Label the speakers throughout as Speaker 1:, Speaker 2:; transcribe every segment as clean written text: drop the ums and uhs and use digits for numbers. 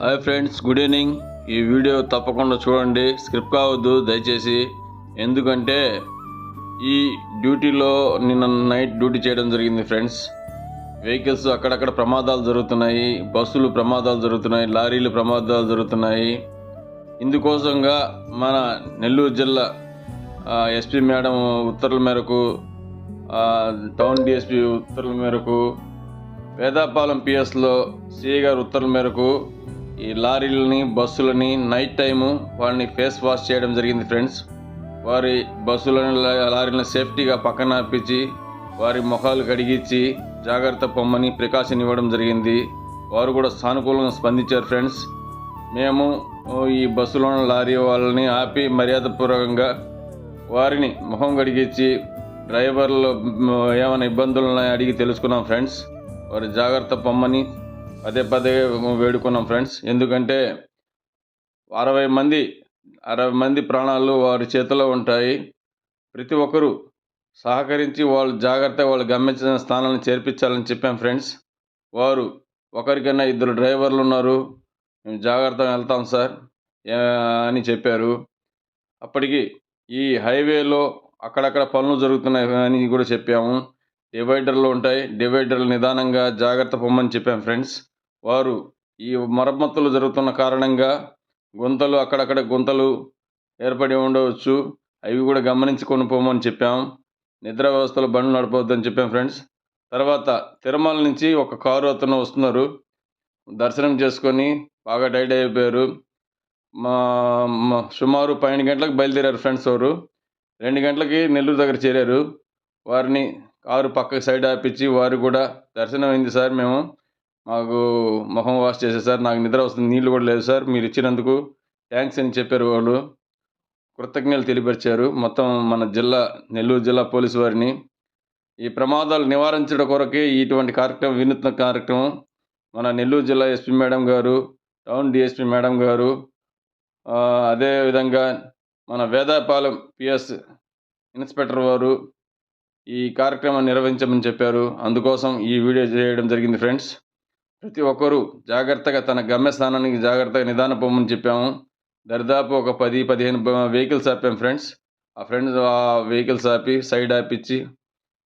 Speaker 1: Hi friends, good evening. ఈ video తప్పకుండా చూడండి, స్క్రిప్ట్ కావద్దు దయచేసి. ఎందుకంటే ఈ డ్యూటీలో నిన్న నైట్ డ్యూటీ చేయడం జరిగింది ఫ్రెండ్స్. వెహికల్స్ అక్కడక్కడ ప్రమాదాలు జరుగుతున్నాయి, బస్సులు ప్రమాదాలు జరుగుతున్నాయి, లారీలు ప్రమాదాలు జరుగుతున్నాయి. ఇందుకోసంగా మన నెల్లూరు జిల్లా ఎస్పీ మేడం ఉత్తర్వుల మేరకు, టౌన్ డిఎస్పీ ఉత్తర్వుల మేరకు, వేదాపాలెం పిఎస్లో సిఐ గారి ఉత్తర్వుల మేరకు ఈ లారీలని బస్సులని నైట్ టైము వాళ్ళని ఫేస్ వాష్ చేయడం జరిగింది ఫ్రెండ్స్. వారి బస్సులను లారీలను సేఫ్టీగా పక్కన ఆపించి వారి ముఖాలు కడిగించి జాగ్రత్త పొమ్మని ప్రికాషన్ ఇవ్వడం జరిగింది. వారు కూడా సానుకూలంగా స్పందించారు ఫ్రెండ్స్. మేము ఈ బస్సులోని లారీ వాళ్ళని ఆపి మర్యాదపూర్వకంగా వారిని ముఖం కడిగించి డ్రైవర్లు ఏమైనా ఇబ్బందులను అడిగి తెలుసుకున్నాం ఫ్రెండ్స్. వారి జాగ్రత్త పొమ్మని పదే పదే వేడుకున్నాం ఫ్రెండ్స్. ఎందుకంటే 60 మంది ప్రాణాలు వారి చేతిలో ఉంటాయి. ప్రతి ఒక్కరూ సహకరించి వాళ్ళు జాగ్రత్తగా వాళ్ళు గమ్యించిన స్థానాలను చేర్పించాలని చెప్పాం ఫ్రెండ్స్. వారు ఒకరికన్నా 2 డ్రైవర్లు ఉన్నారు, మేము జాగ్రత్తగా వెళ్తాం సార్ అని చెప్పారు. అప్పటికి ఈ హైవేలో అక్కడక్కడ పనులు జరుగుతున్నాయి అని కూడా చెప్పాము. డివైడర్లు ఉంటాయి, డివైడర్లు నిదానంగా జాగ్రత్త పొమ్మని చెప్పాం ఫ్రెండ్స్. వారు ఈ మరమ్మతులు జరుగుతున్న కారణంగా గుంతలు అక్కడక్కడ గుంతలు ఏర్పడి ఉండవచ్చు, అవి కూడా గమనించుకొని పోమని చెప్పాం. నిద్ర వ్యవస్థలో బండ్లు నడపవద్దని చెప్పాం ఫ్రెండ్స్. తర్వాత తిరుమల నుంచి ఒక కారు అతను వస్తున్నారు, దర్శనం చేసుకొని బాగా టైర్డ్ అయిపోయారు. సుమారు 12 గంటలకు బయలుదేరారు ఫ్రెండ్స్. వారు 2 గంటలకి నెల్లూరు దగ్గర చేరారు. వారిని కారు పక్కకి సైడ్ ఆపించి వారు కూడా దర్శనం అయింది సార్, మాకు ముఖం వాష్ చేసే సార్, నాకు నిద్ర వస్తుంది, నీళ్ళు కూడా లేదు సార్, మీరు ఇచ్చినందుకు థ్యాంక్స్ అని చెప్పారు. వాళ్ళు కృతజ్ఞతలు తెలియపరిచారు మొత్తం మన నెల్లూరు జిల్లా పోలీసు వారిని. ఈ ప్రమాదాలు నివారించడం కొరకే ఇటువంటి కార్యక్రమం, వినూత్న కార్యక్రమం మన నెల్లూరు జిల్లా ఎస్పీ మేడం గారు, టౌన్ డిఎస్పీ మేడం గారు, అదేవిధంగా మన వేదాపాలెం పిఎస్ ఇన్స్పెక్టర్ వారు ఈ కార్యక్రమాన్ని నిర్వహించమని చెప్పారు. అందుకోసం ఈ వీడియో చేయడం జరిగింది ఫ్రెండ్స్. ప్రతి ఒక్కరూ జాగ్రత్తగా తన గమ్యస్థానానికి జాగ్రత్తగా నిదాన పొమ్మని చెప్పాము. దరిదాపు ఒక 10-15 వెహికల్స్ ఆపాం ఫ్రెండ్స్. ఆ వెహికల్స్ ఆపి సైడ్ ఆపించి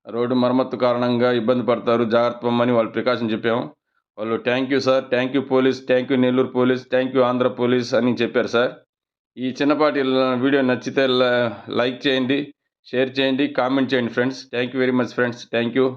Speaker 1: రోడ్డు మరమ్మత్తు కారణంగా ఇబ్బంది పడతారు, జాగ్రత్త పొమ్మని వాళ్ళు ప్రికాషన్ చెప్పాము. వాళ్ళు thank you sir, thank you police, thank you Nellore police, thank you Andhra police అని చెప్పారు సార్. ఈ చిన్నపాటి వీడియో నచ్చితే లైక్ చేయండి, షేర్ చేయండి, కామెంట్ చేయండి friends. Thank you very much friends. Thank you.